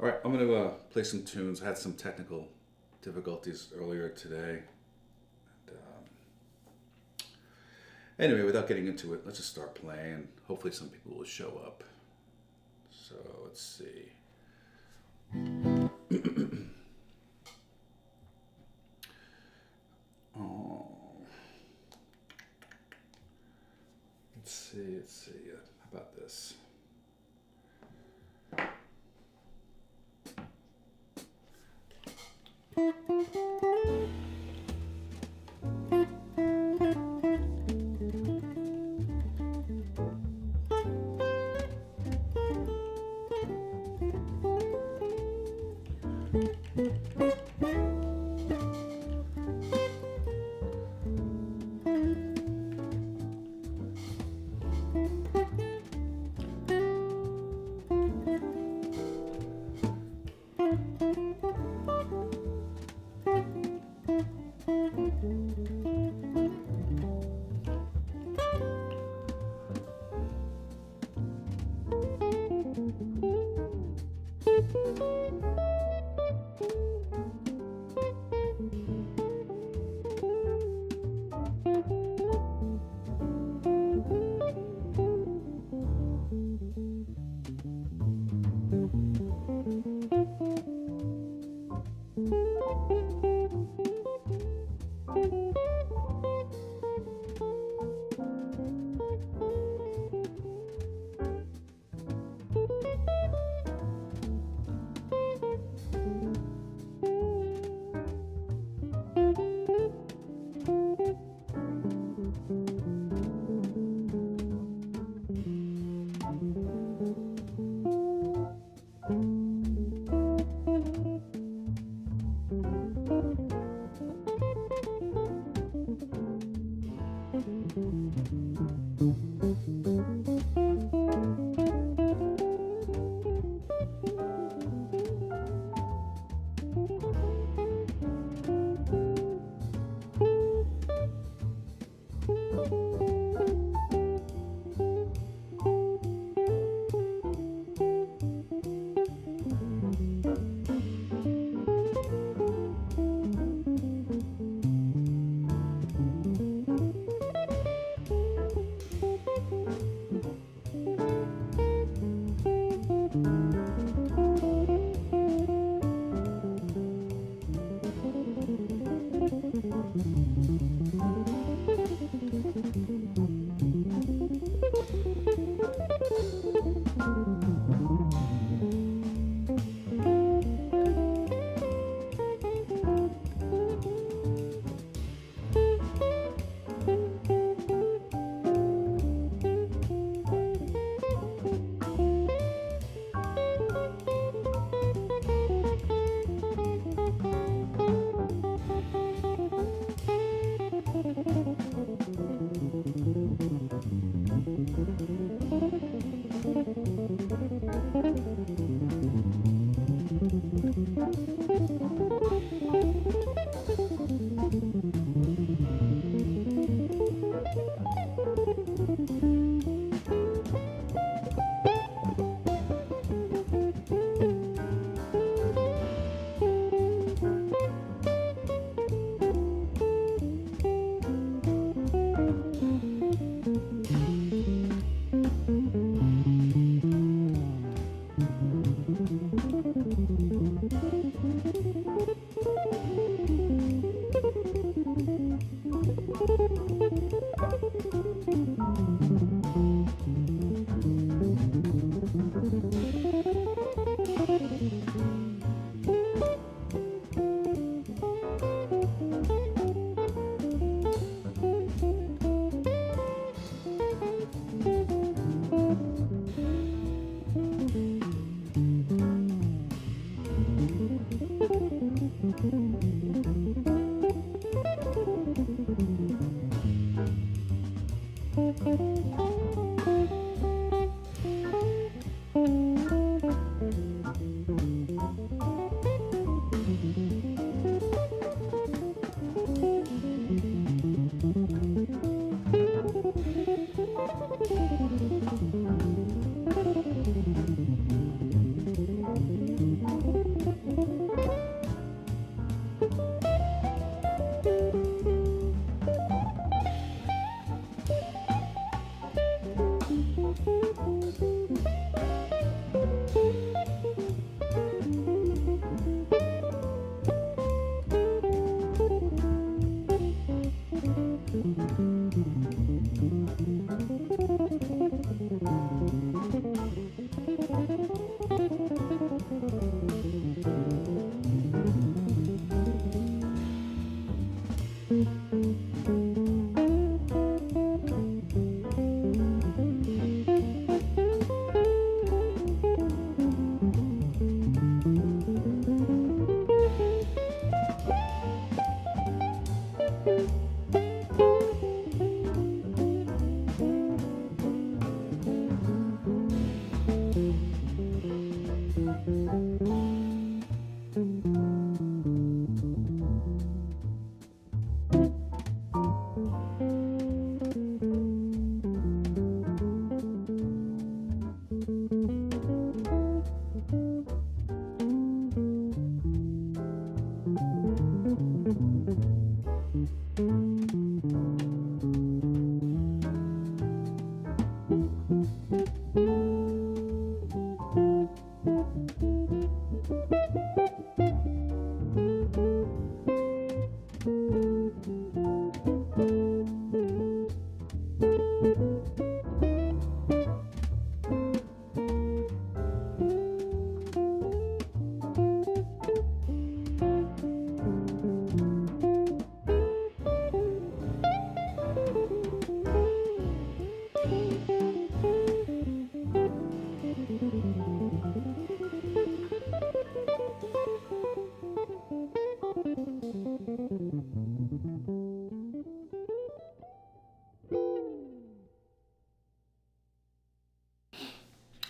All right, I'm going to play some tunes. I had some technical difficulties earlier today. Anyway, without getting into it, let's just start playing. Hopefully some people will show up. So let's see. Oh. Let's see. How about this?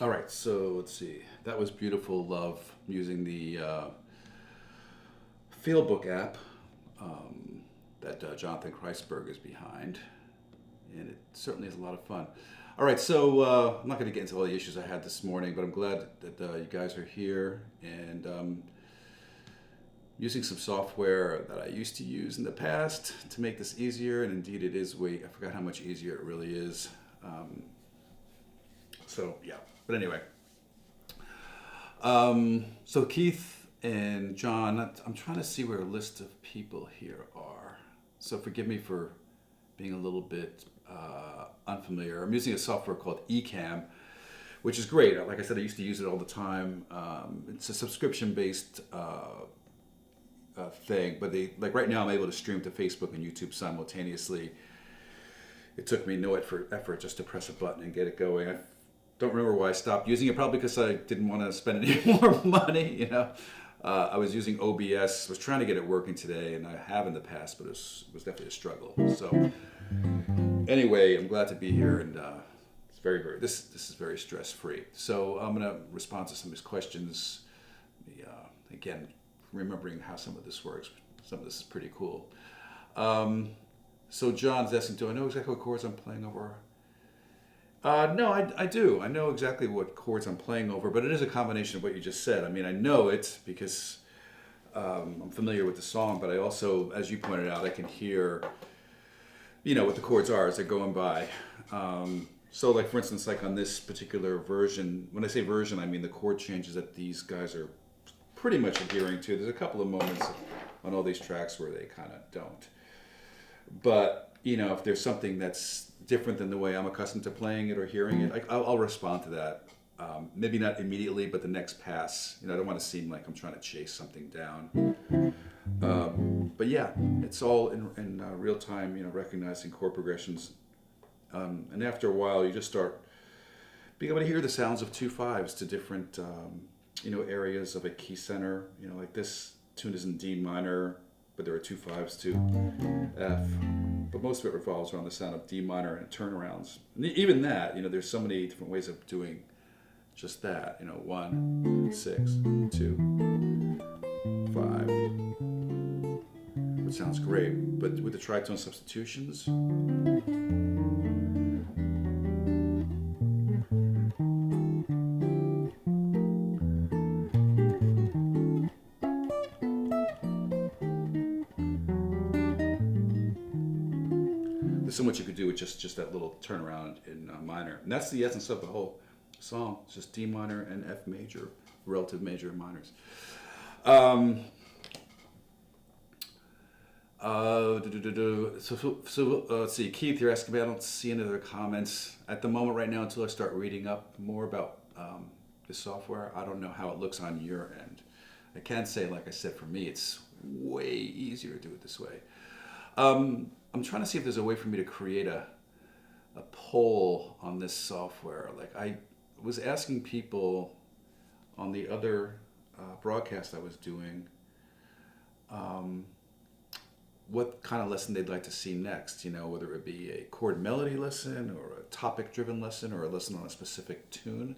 All right, so let's see. That was Beautiful Love using the Fieldbook app that Jonathan Kreisberg is behind. And it certainly is a lot of fun. All right, so I'm not going to get into all the issues I had this morning, but I'm glad that you guys are here. And using some software that I used to use in the past to make this easier. And indeed it is I forgot how much easier it really is. So yeah, but anyway. So Keith and John, I'm trying to see where a list of people here are. So forgive me for being a little bit unfamiliar. I'm using a software called Ecamm, which is great. Like I said, I used to use it all the time. It's a subscription-based thing, but right now I'm able to stream to Facebook and YouTube simultaneously. It took me no effort just to press a button and get it going. I don't remember why I stopped using it, probably because I didn't want to spend any more money, you know. I was using OBS, was trying to get it working today, and I have in the past, but it was definitely a struggle. So anyway, I'm glad to be here, and this is very stress-free. So I'm going to respond to some of these questions. Again, remembering how some of this works. Some of this is pretty cool. So John's asking, do I know exactly what chords I'm playing over? No, I do. I know exactly what chords I'm playing over, but it is a combination of what you just said. I mean, I know it because I'm familiar with the song, but I also, as you pointed out, I can hear, what the chords are as they're going by. So like, for instance, like on this particular version, when I say version, I mean the chord changes that these guys are pretty much adhering to. There's a couple of moments on all these tracks where they kind of don't. But, if there's something that's different than the way I'm accustomed to playing it or hearing it, I'll respond to that. Maybe not immediately, but the next pass. I don't want to seem like I'm trying to chase something down. But yeah, it's all in real time, recognizing chord progressions. And after a while, you just start being able to hear the sounds of 2 5s to different, areas of a key center. Like this tune is in D minor, but there are 2 5s to F. But most of it revolves around the sound of D minor and turnarounds. And even that, there's so many different ways of doing just that. 1, 6, 2, 5. Which sounds great, but with the tritone substitutions, there's so much you could do with just that little turnaround in minor. And that's the essence of the whole song. It's just D minor and F major, relative major and minors. So let's see. Keith, you're asking me, I don't see any other comments at the moment right now until I start reading up more about the software. I don't know how it looks on your end. I can say, like I said, for me, it's way easier to do it this way. I'm trying to see if there's a way for me to create a poll on this software. Like I was asking people on the other broadcast I was doing what kind of lesson they'd like to see next, whether it be a chord melody lesson or a topic-driven lesson or a lesson on a specific tune.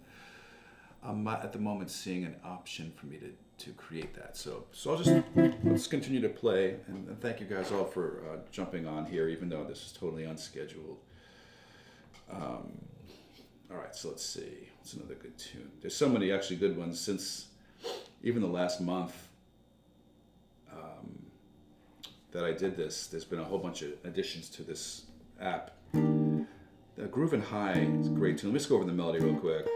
I'm not at the moment seeing an option for me to create that. So let's continue to play, and thank you guys all for jumping on here, even though this is totally unscheduled. All right, so let's see. What's another good tune? There's so many actually good ones since even the last month that I did this. There's been a whole bunch of additions to this app. The Groovin' High is a great tune. Let me just go over the melody real quick.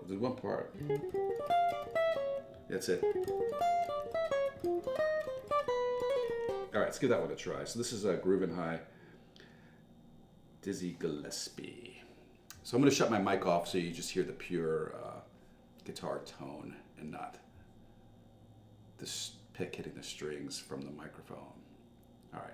There's one part. That's it. All right, let's give that one a try. So this is a Groovin' High, Dizzy Gillespie. So I'm going to shut my mic off so you just hear the pure guitar tone and not the pick hitting the strings from the microphone. All right.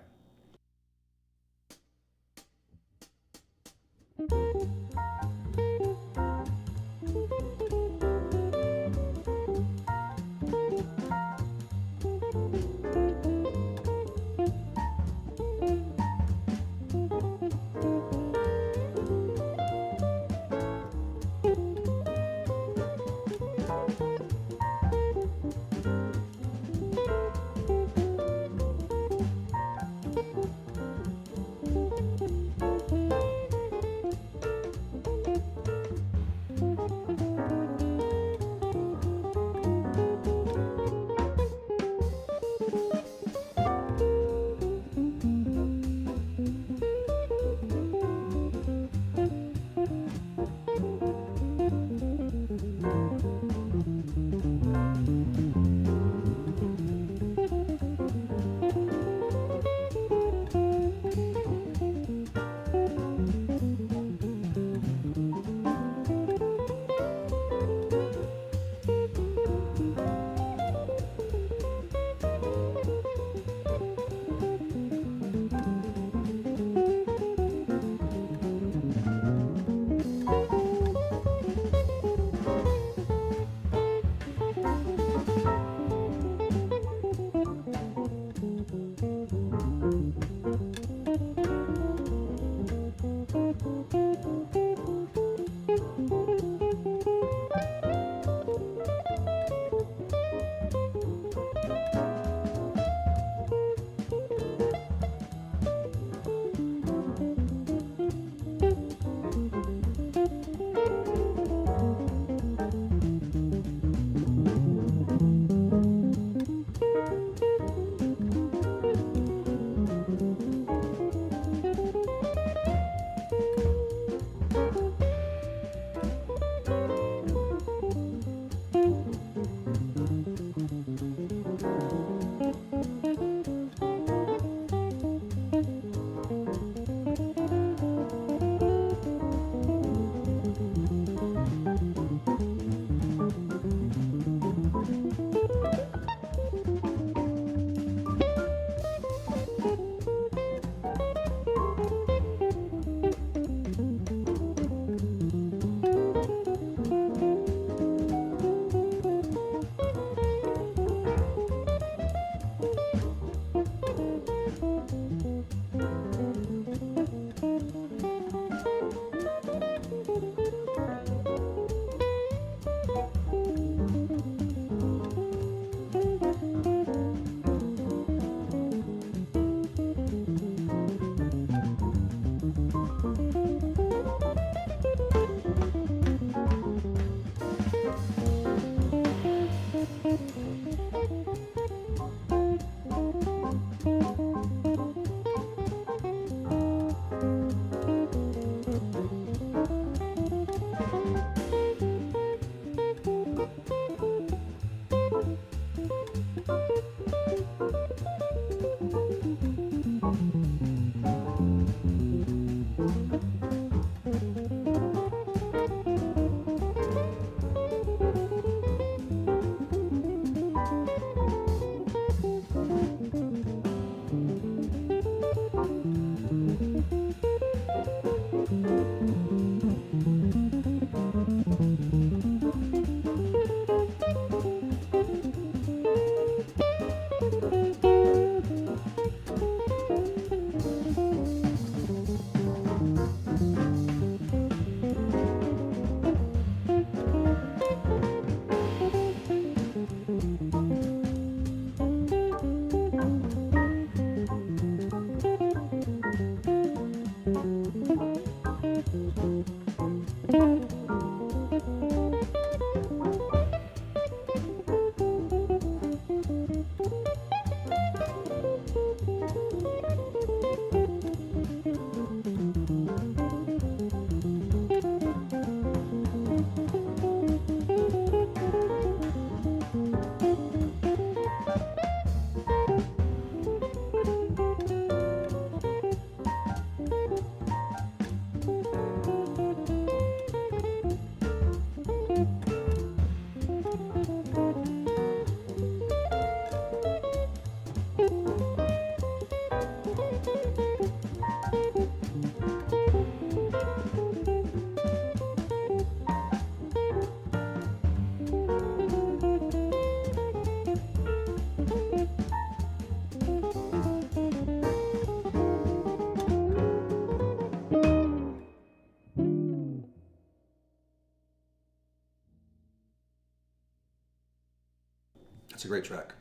It's a great track,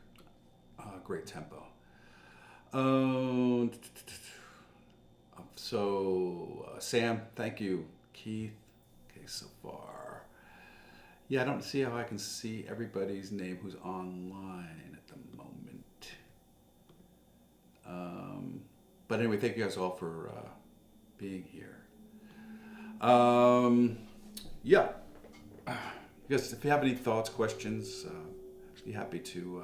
great tempo. Um, Sam, thank you. Keith, okay, so far. Yeah, I don't see how I can see everybody's name who's online at the moment. But anyway, thank you guys all for being here. Yeah, because if you have any thoughts, questions, be happy to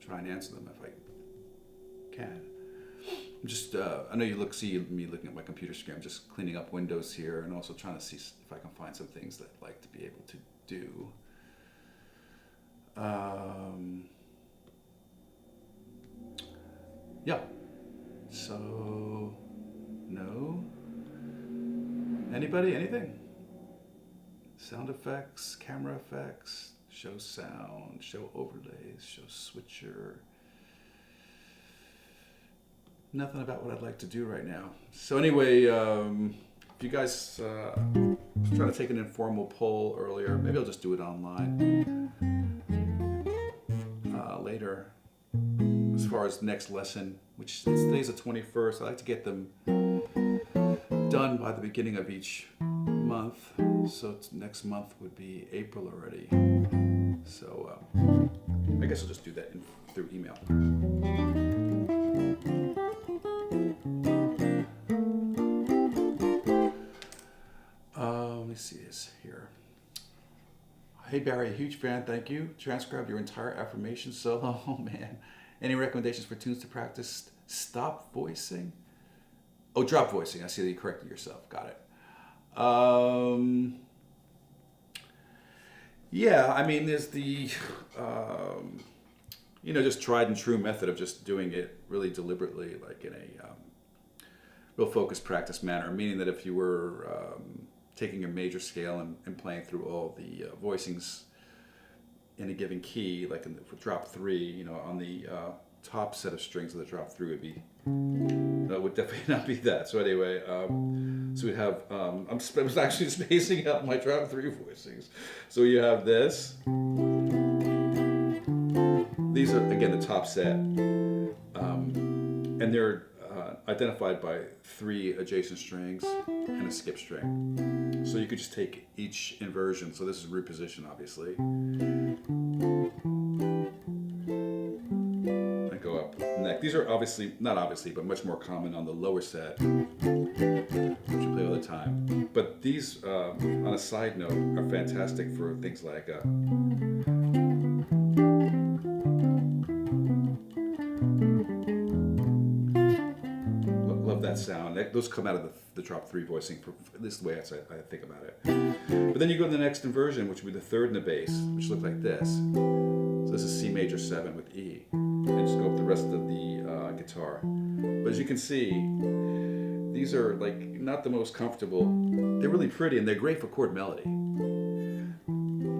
try and answer them if I can. I'm just, I know you see me looking at my computer screen. I'm just cleaning up windows here and also trying to see if I can find some things that I'd like to be able to do. Yeah. So, no? Anybody? Anything? Sound effects, camera effects, show sound, show overlays, show switcher. Nothing about what I'd like to do right now. So anyway, if you guys trying to take an informal poll earlier, maybe I'll just do it online later. As far as next lesson, which today's the 21st, I like to get them done by the beginning of each month. So next month would be April already. So I guess I'll just do that through email. Let me see this here. Hey Barry, a huge fan, thank you. Transcribe your entire affirmation solo. Oh man. Any recommendations for tunes to practice stop voicing? Oh, drop voicing. I see that you corrected yourself. Got it. Yeah, I mean, there's the, just tried and true method of just doing it really deliberately, like in a real focused practice manner, meaning that if you were taking a major scale and playing through all the voicings in a given key, like for drop 3, on the top set of strings of the drop 3 would be, that would definitely not be that. So anyway, so we'd have, I was actually spacing out my drop 3 voicings. So you have this. These are, again, the top set. And they're identified by 3 adjacent strings and a skip string. So you could just take each inversion. So this is root position, obviously. And go up neck. These are not obviously, but much more common on the lower set, which we play all the time. But these, on a side note, are fantastic for things like love that sound. Those come out of the drop 3 voicing, at least the way I think about it. But then you go to the next inversion, which would be the 3rd in the bass, which look like this. So this is C major 7 with E. And just go up the rest of the guitar. But as you can see, these are like not the most comfortable. They're really pretty and they're great for chord melody.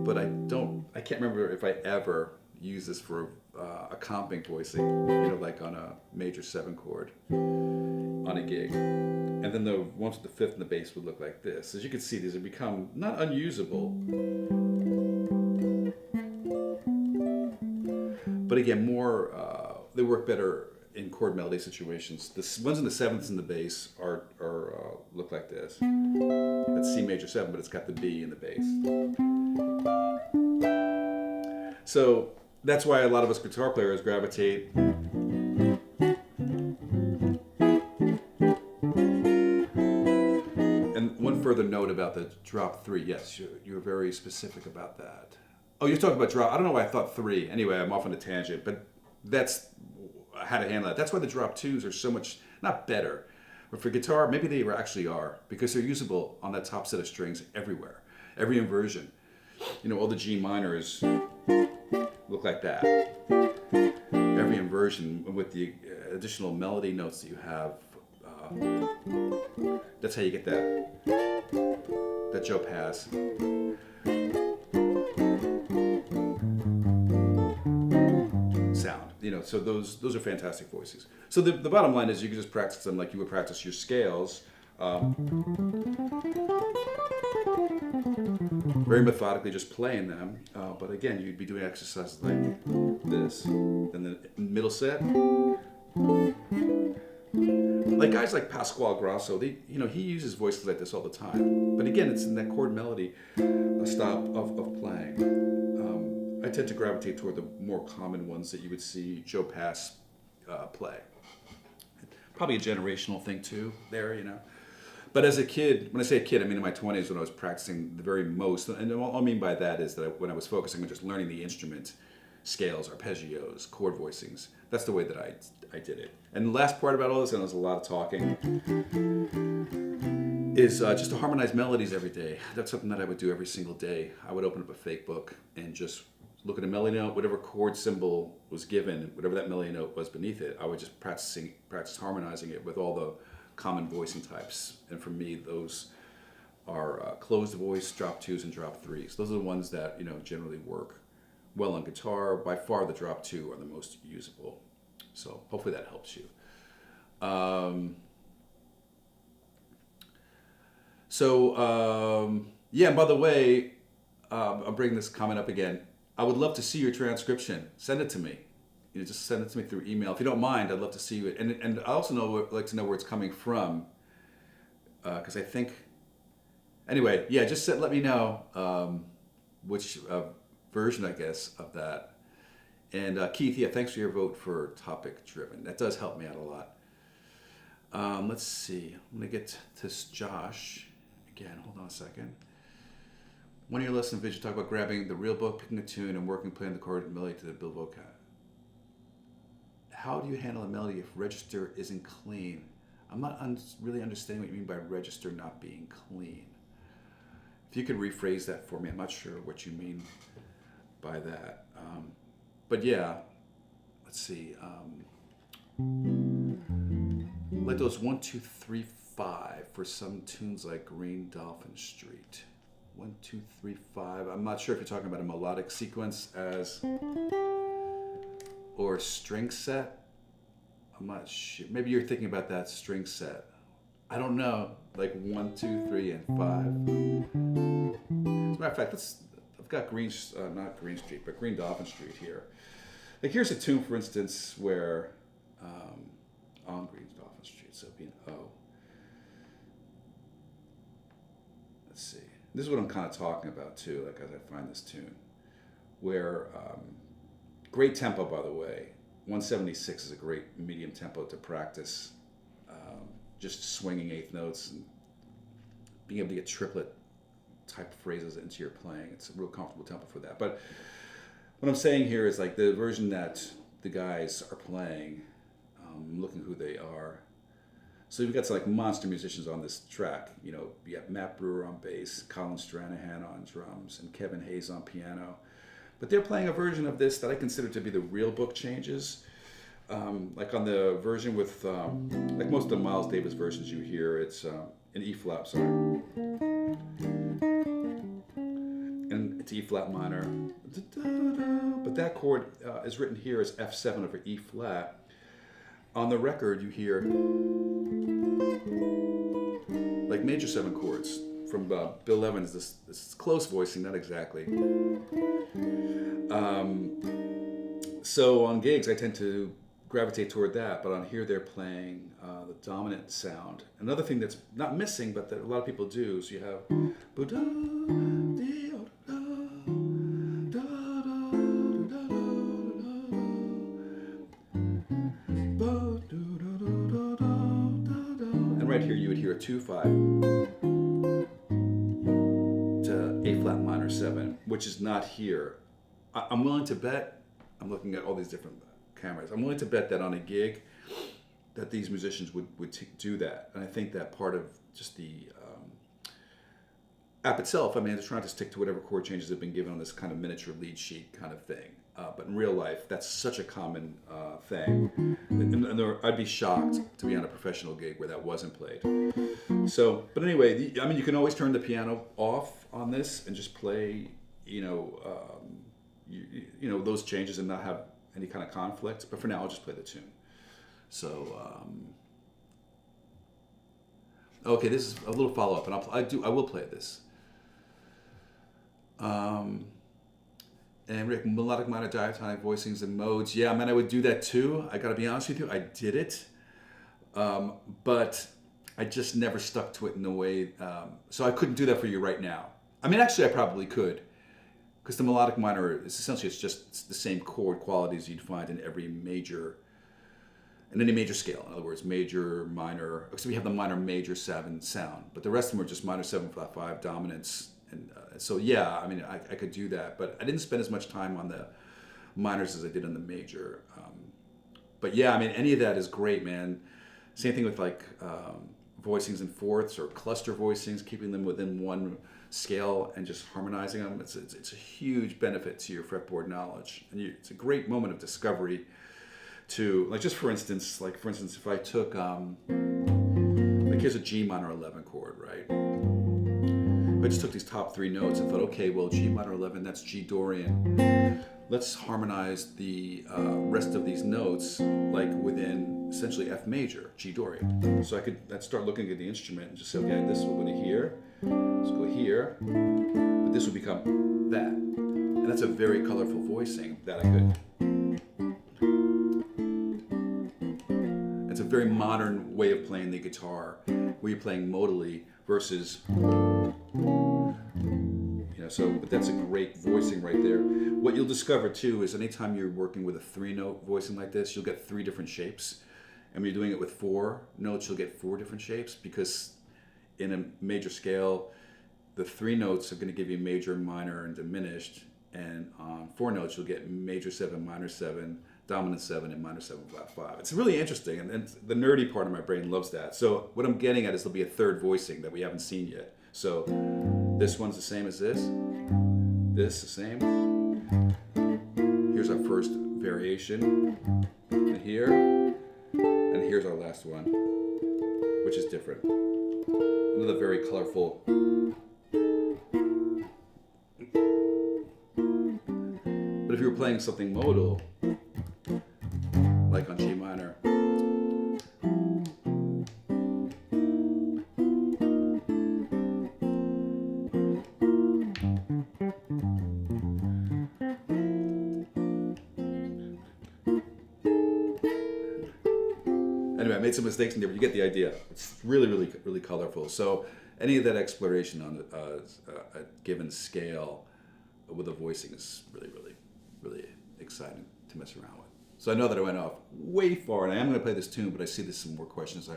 But I can't remember if I ever used this for a comping voicing, like on a major 7 chord on a gig. And then the ones with the 5th in the bass would look like this. As you can see, these have become not unusable, but again, more, they work better in chord melody situations. The ones in the 7ths in the bass are look like this. That's C major 7, but it's got the B in the bass. So that's why a lot of us guitar players gravitate And one further note about the drop 3. Yes, you're very specific about that. Oh, you're talking about drop. I don't know why I thought 3. Anyway, I'm off on a tangent, but that's how to handle that. That's why the drop 2s are so much, not better, but for guitar, maybe they actually are, because they're usable on that top set of strings everywhere. Every inversion. You know, all the G minors look like that. Every inversion with the additional melody notes that you have, that's how you get that Joe pass. Sound, you know, so those are fantastic voices. So the bottom line is you can just practice them like you would practice your scales. Very methodically, just playing them. But again, you'd be doing exercises like this. And the middle set. Like guys like Pasquale Grasso, he uses voices like this all the time. But again, it's in that chord melody style of playing. I tend to gravitate toward the more common ones that you would see Joe Pass play. Probably a generational thing too there, you know. But as a kid, when I say a kid, I mean in my 20s when I was practicing the very most. And all I mean by that is that when I was focusing on just learning the instrument, scales, arpeggios, chord voicings, that's the way that I did it. And the last part about all this, and there's a lot of talking, is just to harmonize melodies every day. That's something that I would do every single day. I would open up a fake book and just look at a melody note, whatever chord symbol was given, whatever that melody note was beneath it, I would just practice harmonizing it with all the common voicing types. And for me, those are closed voice, drop 2s, and drop 3s. Those are the ones that, you know, generally work well on guitar. By far, the drop 2 are the most usable. So hopefully that helps you. Yeah, and by the way, I'm bringing this comment up again. I would love to see your transcription. Send it to me. You know, just send it to me through email. If you don't mind, I'd love to see it. And I also like to know where it's coming from. Because I think... Anyway, yeah, just let me know which version, I guess, of that. And Keith, yeah, thanks for your vote for topic driven. That does help me out a lot. Let's see. I'm going to get to Josh. Again, hold on a second. One of your lesson videos, you talk about grabbing the real book, picking a tune, and working playing the chord melody to the Bgvl. How do you handle a melody if register isn't clean? I'm not really understanding what you mean by register not being clean. If you could rephrase that for me, I'm not sure what you mean by that. But yeah, let's see. Like those 1, 2, 3, 5 for some tunes like Green Dolphin Street. 1, 2, 3, 5. I'm not sure if you're talking about a melodic sequence or a string set. I'm not sure. Maybe you're thinking about that string set. I don't know. Like 1, 2, 3, and 5. As a matter of fact, I've got not Green Street, but Green Dolphin Street here. Like here's a tune, for instance, where on Green Dolphin Street, so it'd be an O. Let's see. This is what I'm kind of talking about too, like as I find this tune, where great tempo, by the way. 176 is a great medium tempo to practice, just swinging eighth notes and being able to get triplet type phrases into your playing. It's a real comfortable tempo for that. But what I'm saying here is like the version that the guys are playing, looking who they are. So you've got some like monster musicians on this track. You know, you got Matt Brewer on bass, Colin Stranahan on drums, and Kevin Hayes on piano. But they're playing a version of this that I consider to be the real book changes. Like on the version with, like most of the Miles Davis versions you hear, it's in E flat, sorry. And it's E flat minor. But that chord is written here as F7 over E flat. On the record you hear like major 7 chords from Bill Evans. This is close voicing, not exactly. So on gigs I tend to gravitate toward that, but on here they're playing the dominant sound. Another thing that's not missing, but that a lot of people do, is you have and right here you would hear a 2/5 to A flat minor 7, which is not here. I'm willing to bet, I'm looking at all these different cameras, I'm willing to bet that on a gig that these musicians would do that. And I think that part of just the app itself, I mean, they're trying to stick to whatever chord changes have been given on this kind of miniature lead sheet kind of thing. But in real life, that's such a common thing. And I'd be shocked to be on a professional gig where that wasn't played. So, but anyway, I mean, you can always turn the piano off on this and just play, you know, those changes and not have any kind of conflict. But for now, I'll just play the tune. So, okay, this is a little follow-up, and I will play this. And Rick, melodic minor diatonic voicings and modes. Yeah, man, I would do that too. I gotta be honest with you, I did it. But I just never stuck to it in a way, so I couldn't do that for you right now. I mean, actually I probably could, because the melodic minor is essentially, it's just the same chord qualities you'd find in every major, in any major scale. In other words, major, minor, so we have the minor major 7 sound, but the rest of them are just minor 7 flat 5 dominance. And so yeah, I mean, I could do that, but I didn't spend as much time on the minors as I did on the major. But yeah, I mean, any of that is great, man. Same thing with like voicings and fourths or cluster voicings, keeping them within one scale and just harmonizing them. It's a huge benefit to your fretboard knowledge, and it's a great moment of discovery. To like, just for instance, if I took like here's a G minor 11 chord, right? I just took these top 3 notes and thought, okay, well, G minor 11, that's G Dorian. Let's harmonize the rest of these notes like within essentially F major, G Dorian. So I'd start looking at the instrument and just say, okay, this will go to here, let's go here, but this will become that. And that's a very colorful voicing that I could. It's a very modern way of playing the guitar, where you're playing modally versus, but that's a great voicing right there. What you'll discover too is anytime you're working with a 3-note voicing like this, you'll get 3 different shapes. And when you're doing it with 4 notes, you'll get 4 different shapes, because in a major scale, the 3 notes are going to give you major, minor, and diminished. And on 4 notes, you'll get major 7, minor 7, dominant 7, and minor 7 flat 5. It's really interesting, and the nerdy part of my brain loves that. So what I'm getting at is there'll be a 3rd voicing that we haven't seen yet. So this one's the same as this the same. Here's our first variation, and here's our last one, which is different. Another very colorful. But if you were playing something modal, like on G minor, anyway, I made some mistakes in there, but you get the idea. It's really, really, really colorful. So any of that exploration on a given scale with a voicing is really, really, really exciting to mess around with. So I know that I went off way far, and I am going to play this tune, but I see there's some more questions. I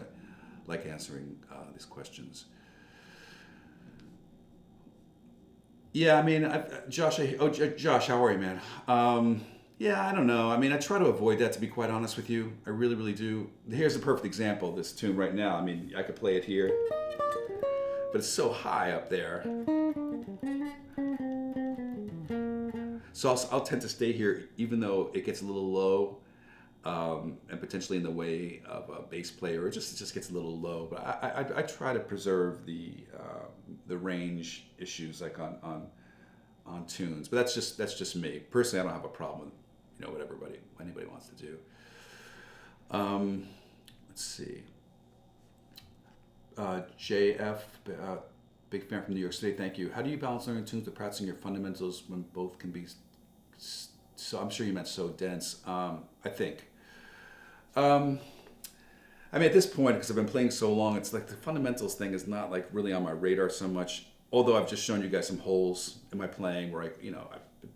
like answering these questions. Yeah, I mean, Josh, Josh, how are you, man? Yeah, I don't know. I mean, I try to avoid that, to be quite honest with you. I really, really do. Here's a perfect example of this tune right now. I mean, I could play it here, but it's so high up there. So I'll tend to stay here, even though it gets a little low, and potentially in the way of a bass player. It just gets a little low. But I try to preserve the range issues like on tunes. But that's just me. Personally, I don't have a problem with what anybody wants to do. Let's see. JF, big fan from New York City. Thank you. How do you balance learning tunes with practicing your fundamentals when both can be so? I'm sure you meant so dense. I think I mean, at this point, because I've been playing so long, it's like the fundamentals thing is not like really on my radar so much. Although I've just shown you guys some holes in my playing where I've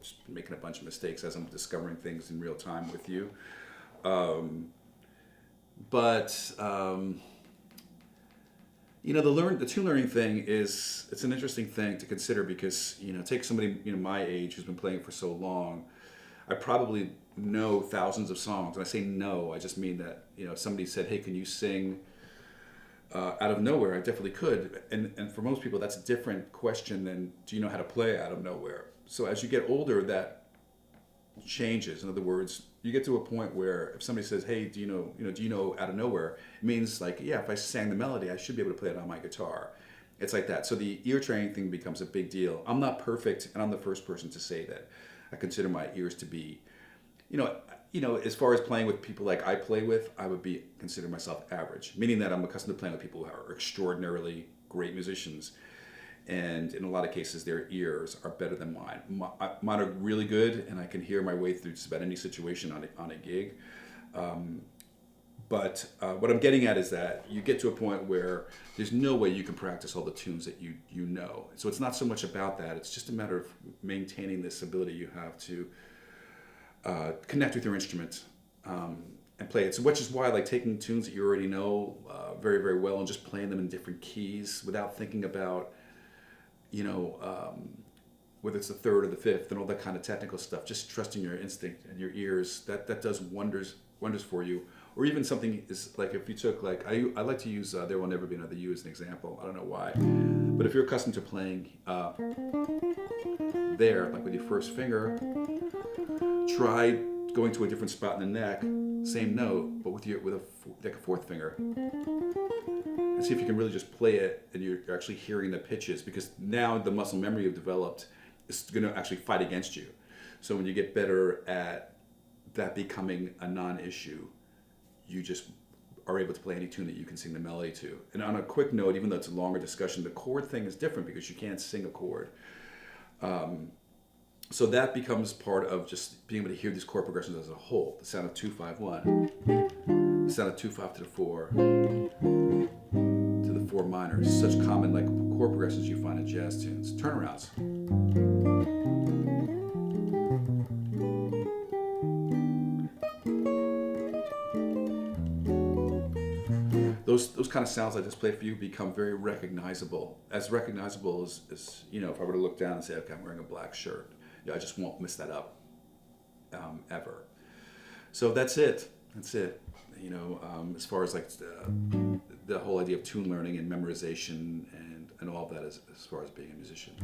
just been making a bunch of mistakes as I'm discovering things in real time with you. The tune learning thing it's an interesting thing to consider because, take somebody, my age who's been playing for so long. I probably know thousands of songs. And I say no, I just mean that, if somebody said, hey, can you sing out of nowhere? I definitely could. And for most people, that's a different question than do you know how to play out of nowhere? So as you get older, that changes. In other words, you get to a point where if somebody says, hey, do you know out of nowhere? It means like, yeah, if I sang the melody, I should be able to play it on my guitar. It's like that. So the ear training thing becomes a big deal. I'm not perfect, and I'm the first person to say that. I consider my ears to be, as far as playing with people like I play with, I would consider myself average, meaning that I'm accustomed to playing with people who are extraordinarily great musicians. And in a lot of cases, their ears are better than mine. Mine are really good, and I can hear my way through just about any situation on a gig. But what I'm getting at is that you get to a point where there's no way you can practice all the tunes that you know. So it's not so much about that. It's just a matter of maintaining this ability you have to connect with your instrument and play it. So which is why I like taking tunes that you already know very, very well and just playing them in different keys without thinking about, whether it's the third or the fifth and all that kind of technical stuff. Just trusting your instinct and your ears. That does wonders for you. Or even something is like if you took like I like to use There Will Never Be Another You as an example. I don't know why, but if you're accustomed to playing there, like with your first finger, try going to a different spot in the neck, same note, but with a fourth finger, and see if you can really just play it and you're actually hearing the pitches, because now the muscle memory you've developed is going to actually fight against you. So when you get better at that becoming a non-issue, you just are able to play any tune that you can sing the melody to. And on a quick note, even though it's a longer discussion, the chord thing is different because you can't sing a chord. So that becomes part of just being able to hear these chord progressions as a whole. The sound of 2-5-1, the sound of 2-5 to the 4, to the 4 minor. Such common like chord progressions you find in jazz tunes. Turnarounds. Those kind of sounds I just played for you become very recognizable. As recognizable as if I were to look down and say, okay, I'm wearing a black shirt. I just won't miss that up ever. So that's it. As far as like the whole idea of tune learning and memorization and all of that as far as being a musician.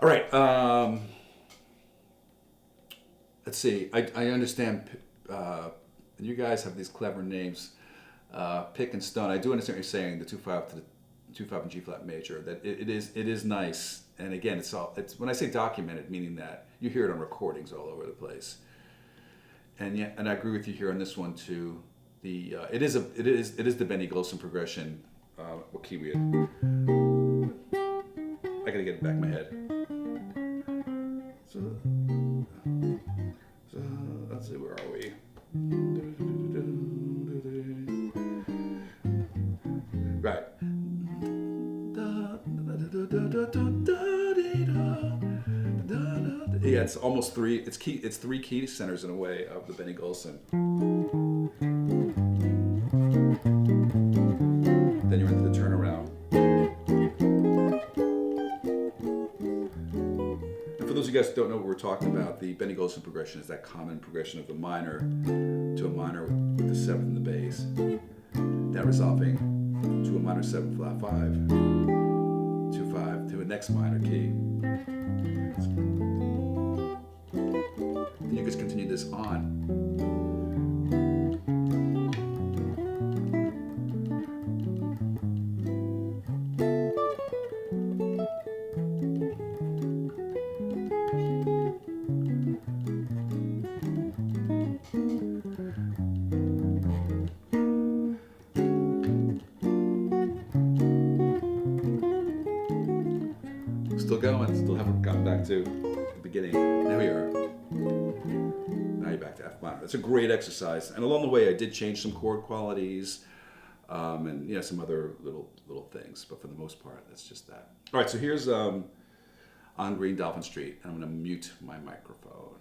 All right. Let's see. I understand. You guys have these clever names. Pick and Stone. I do understand what you're saying. The 2-5 to the 2-5 and G flat major. That it is nice. And again, it's when I say documented, meaning that you hear it on recordings all over the place. And I agree with you here on this one too. It is the Benny Golson progression. What key we had? I gotta get it back in my head. So let's see, where are we? Right. Yeah, it's almost three. It's 3 key centers in a way of the Benny Golson. Then you're into the turnaround. And for those of you guys who don't know what we're talking about, the Benny Golson progression is that common progression of the minor to a minor with the 7th in the bass, then resolving to a minor 7 flat 5, 2-5 to a next minor key. Then you just continue this on. Still going, still haven't gotten back to the beginning. There we are. Now you're back to F minor. It's a great exercise. And along the way, I did change some chord qualities and some other little things. But for the most part, that's just that. All right, so here's On Green Dolphin Street. I'm going to mute my microphone.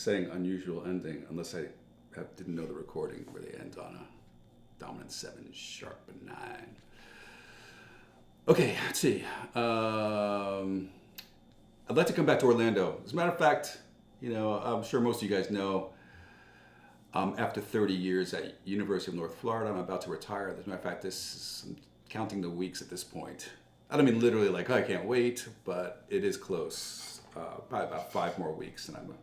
saying unusual ending, unless I didn't know the recording where they end on a dominant 7 sharp 9. Okay, let's see. I'd like to come back to Orlando. As a matter of fact, I'm sure most of you guys know, after 30 years at University of North Florida, I'm about to retire. As a matter of fact, I'm counting the weeks at this point. I don't mean literally like, oh, I can't wait, but it is close. Probably about 5 more weeks and I'm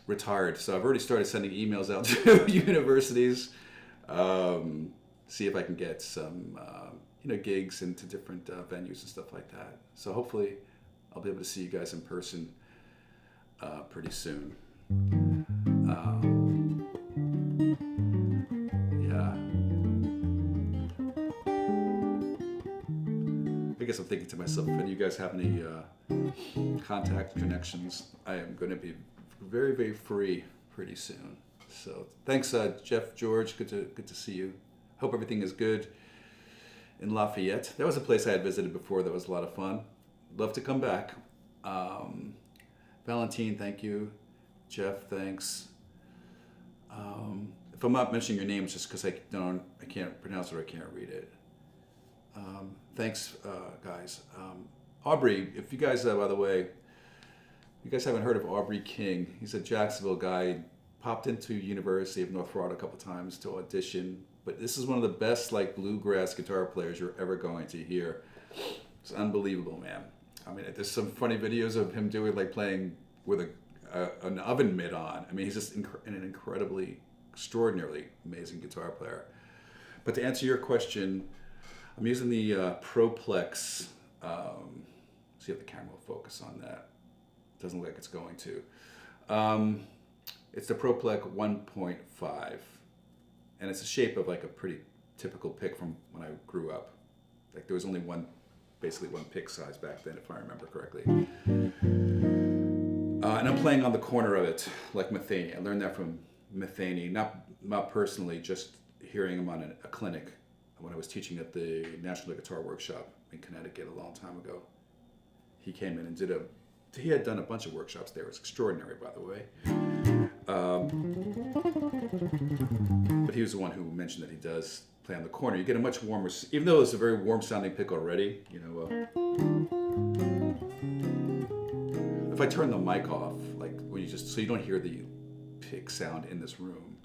retired. So I've already started sending emails out to universities, see if I can get some gigs into different venues and stuff like that. So hopefully I'll be able to see you guys in person pretty soon. Yeah. I guess I'm thinking to myself, if any of you guys have any contact connections, I am going to be very, very free pretty soon. So thanks, Jeff, George. Good to see you. Hope everything is good in Lafayette. That was a place I had visited before. That was a lot of fun. Love to come back. Valentine, thank you. Jeff, thanks. If I'm not mentioning your name, it's just because I can't pronounce it or I can't read it. Thanks, guys. Aubrey, if you guys, by the way, you guys haven't heard of Aubrey King. He's a Jacksonville guy. Popped into University of North Florida a couple times to audition. But this is one of the best bluegrass guitar players you're ever going to hear. It's unbelievable, man. I mean, there's some funny videos of him playing with an oven mitt on. I mean, he's just an incredibly, extraordinarily amazing guitar player. But to answer your question, I'm using the Proplex. See if the camera will focus on that. Doesn't look like it's going to. It's the Proplex 1.5. And it's the shape of a pretty typical pick from when I grew up. There was only basically one pick size back then, if I remember correctly. And I'm playing on the corner of it, like Matheny. I learned that from Matheny, not personally, just hearing him on a clinic when I was teaching at the National Guitar Workshop in Connecticut a long time ago. He came in and he had done a bunch of workshops there. It was extraordinary, by the way. But he was the one who mentioned that he does play on the corner. You get a much warmer, even though it's a very warm sounding pick already, if I turn the mic off, so you don't hear the pick sound in this room.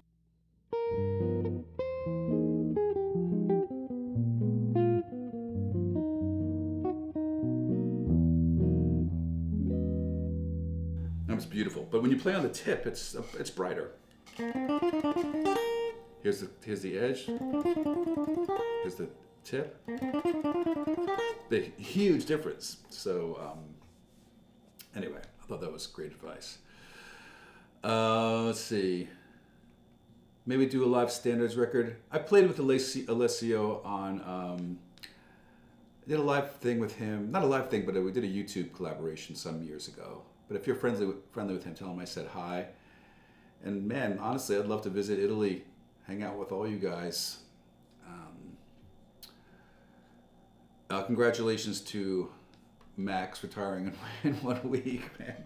It's beautiful, but when you play on the tip, it's brighter. Here's the edge. Here's the tip. Big, huge difference. So anyway, I thought that was great advice. Let's see. Maybe do a live standards record. I played with Alessio on. I did a live thing with him. Not a live thing, but we did a YouTube collaboration some years ago. But if you're friendly with him, tell him I said hi. And man, honestly, I'd love to visit Italy, hang out with all you guys. Congratulations to Max retiring in 1 week, man.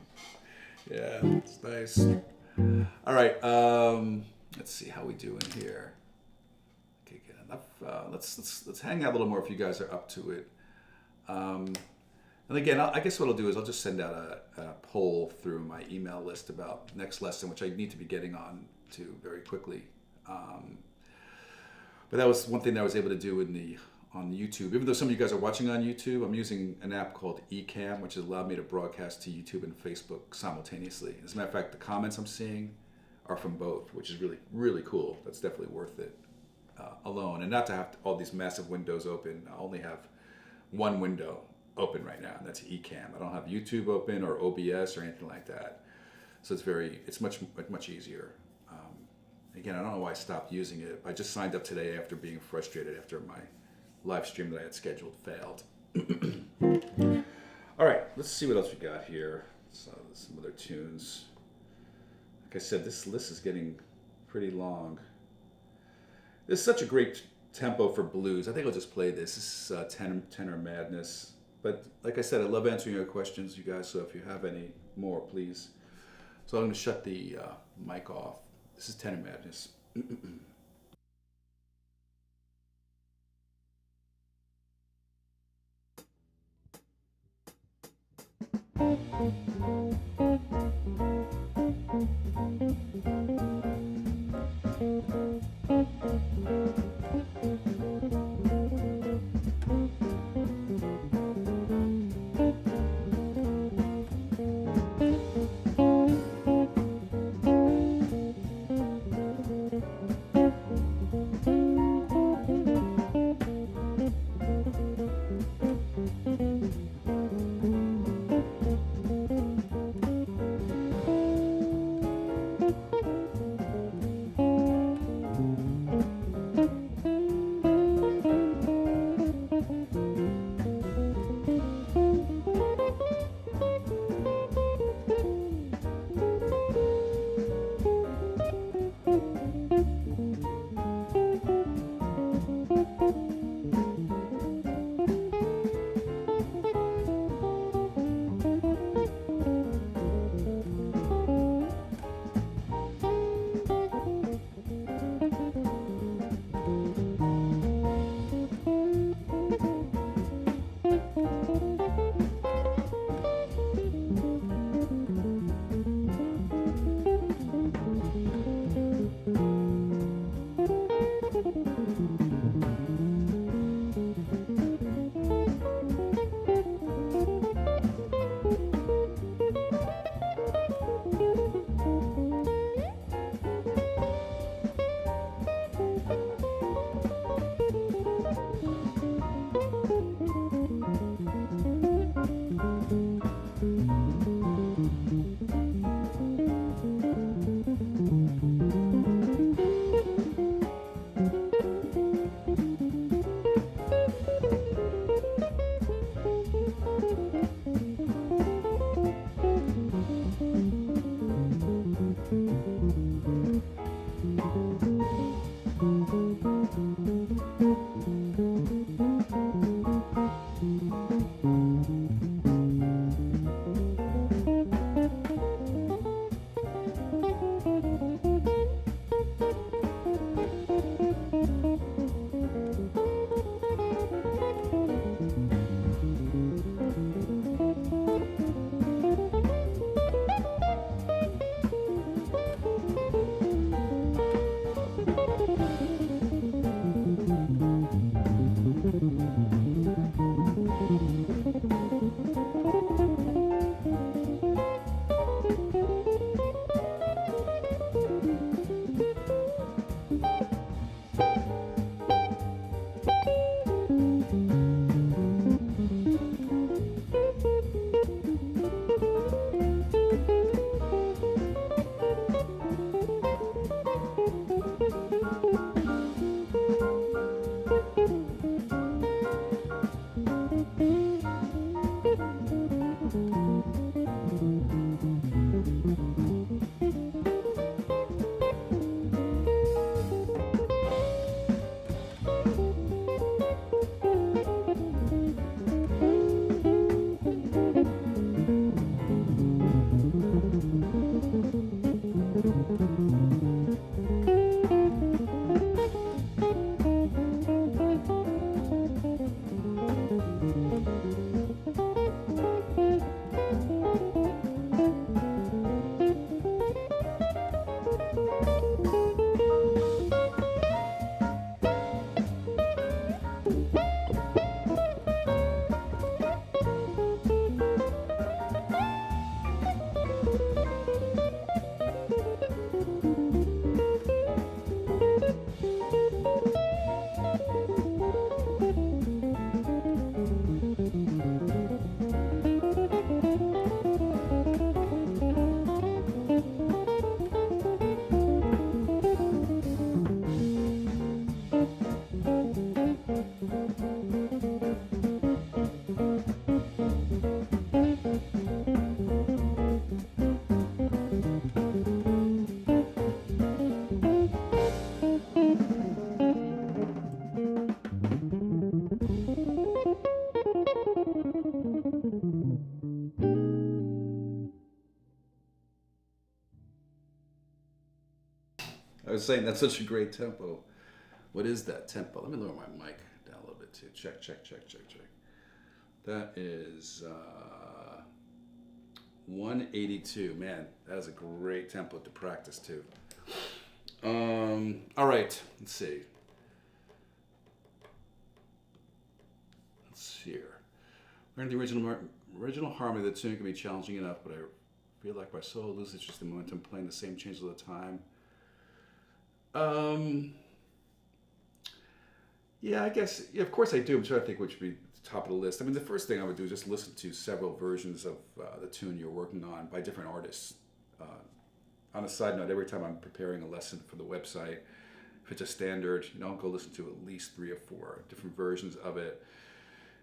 Yeah, it's nice. All right, let's see how we doing here. Okay, good enough. Let's hang out a little more if you guys are up to it. And again, I guess what I'll do is I'll just send out a poll through my email list about next lesson, which I need to be getting on to very quickly. But that was one thing that I was able to do on YouTube. Even though some of you guys are watching on YouTube, I'm using an app called Ecamm, which has allowed me to broadcast to YouTube and Facebook simultaneously. As a matter of fact, the comments I'm seeing are from both, which is really, really cool. That's definitely worth it alone. And not to have all these massive windows open. I only have one window open right now, and that's Ecamm. I don't have YouTube open or OBS or anything like that. So it's much easier. Again, I don't know why I stopped using it. I just signed up today after being frustrated after my live stream that I had scheduled failed. All right, let's see what else we got here. So some other tunes. Like I said, this list is getting pretty long. This is such a great tempo for blues. I think I'll just play this. This is Tenor Madness. But like I said, I love answering your questions, you guys. So if you have any more, please So I'm going to shut the mic off. This is Tenor Madness. I was saying that's such a great tempo. What is that tempo? Let me lower my mic down a little bit too. Check. That is 182. Man, that is a great tempo to practice too. All right, let's see. Let's see here. Learning the original harmony of the tune can be challenging enough, but I feel like my solo loses just the momentum playing the same changes all the time. Yeah, I guess, yeah, of course I do. I'm trying to think which would be the top of the list. I mean, the first thing I would do is just listen to several versions of the tune you're working on by different artists. On a side note, every time I'm preparing a lesson for the website, if it's a standard, I'll go listen to at least 3 or 4 different versions of it,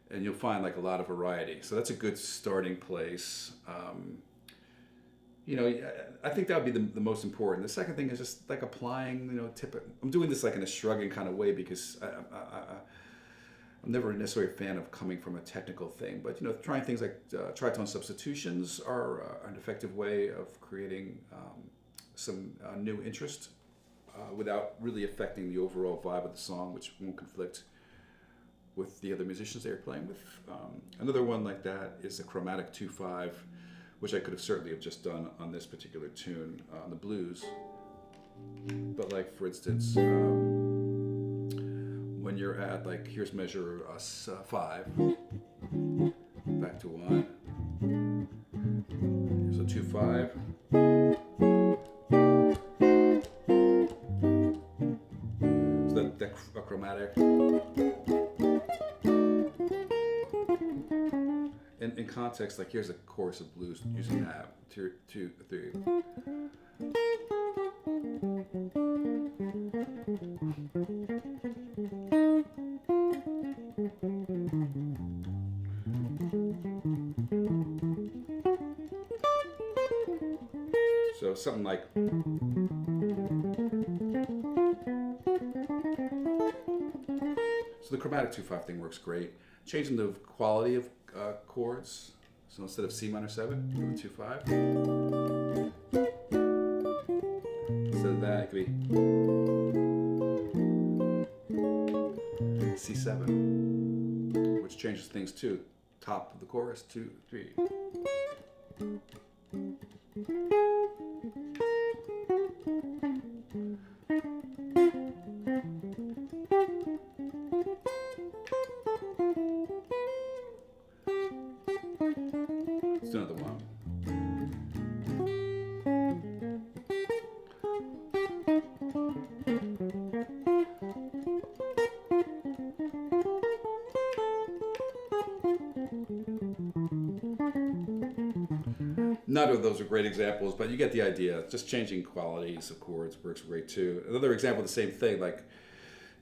and you'll find like a lot of variety. So that's a good starting place. I think that would be the most important. The second thing is just like applying, I'm doing this like in a shrugging kind of way because I'm never necessarily a fan of coming from a technical thing, but trying things like tritone substitutions are an effective way of creating some new interest without really affecting the overall vibe of the song, which won't conflict with the other musicians they're playing with. Another one like that is a chromatic 2/5, which I could have certainly have just done on this particular tune on the blues. But like, for instance, when you're at like, here's measure 5, back to 1, here's a 2/5. So that a chromatic. In context, like here's a chorus of blues using that 2, 3. So something like. So the chromatic 2/5 thing works great. Changing the quality of chords. So instead of C minor 7, do a 2/5. Instead of that, it could be C7, which changes things too. Top of the chorus, 2, 3. Let's do another one. None of those are great examples, but you get the idea. Just changing qualities of chords works great too. Another example of the same thing, like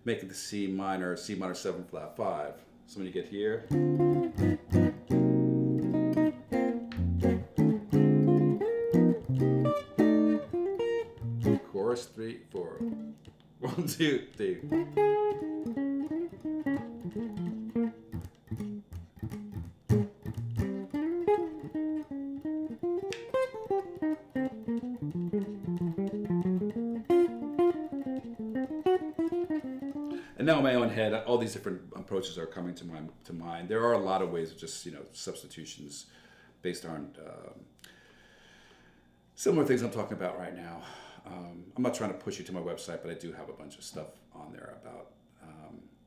making the C minor 7 flat 5. So when you get here, chorus 3, 4, 1, 2, 3. And now in my own head, all these different approaches are coming to mind. There are a lot of ways of just substitutions based on similar things I'm talking about right now. I'm not trying to push you to my website, but I do have a bunch of stuff on there about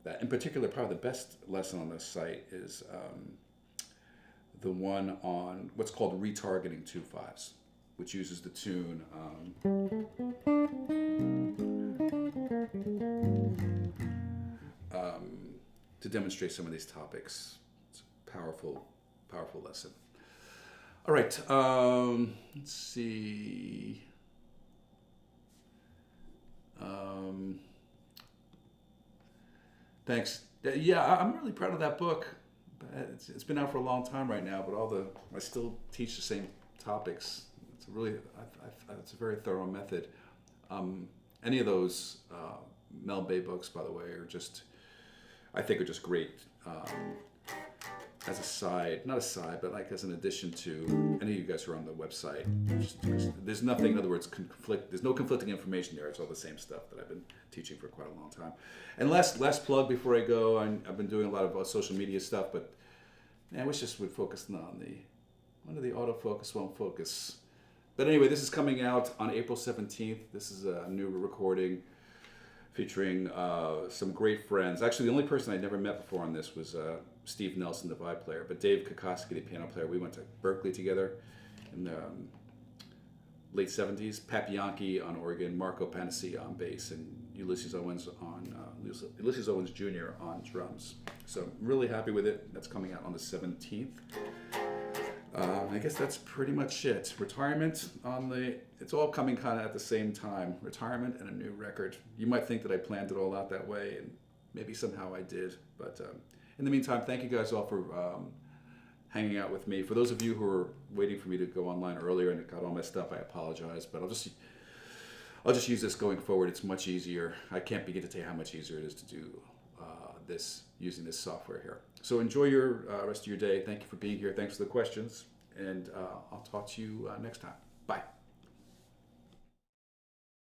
that. In particular, probably the best lesson on this site is the one on what's called retargeting 2/5s, which uses the tune. To demonstrate some of these topics. It's a powerful lesson. All right, let's see. Thanks. Yeah, I'm really proud of that book. It's been out for a long time right now, but I still teach the same topics. It's it's a very thorough method. Any of those Mel Bay books, by the way, I think are just great as a side, not a side, but like as an addition to any of you guys who are on the website. There's nothing, in other words, there's no conflicting information there. It's all the same stuff that I've been teaching for quite a long time. And last plug before I go, I've been doing a lot of social media stuff, but man, I wish this would focus on the autofocus won't focus. But anyway, this is coming out on April 17th. This is a new recording featuring some great friends. Actually, the only person I'd never met before on this was Steve Nelson, the violin player, but Dave Kokoski, the piano player. We went to Berkeley together in the late 70s. Pat Bianchi on organ, Marco Panacea on bass, and Ulysses Owens Jr. on drums. So I'm really happy with it. That's coming out on the 17th. I guess that's pretty much it. Retirement it's all coming kind of at the same time. Retirement and a new record. You might think that I planned it all out that way, and maybe somehow I did. But in the meantime, thank you guys all for hanging out with me. For those of you who are waiting for me to go online earlier and it got all messed up, I apologize. But I'll just use this going forward. It's much easier. I can't begin to tell you how much easier it is to do this using this software here. So enjoy your rest of your day. Thank you for being here. Thanks for the questions. And I'll talk to you next time.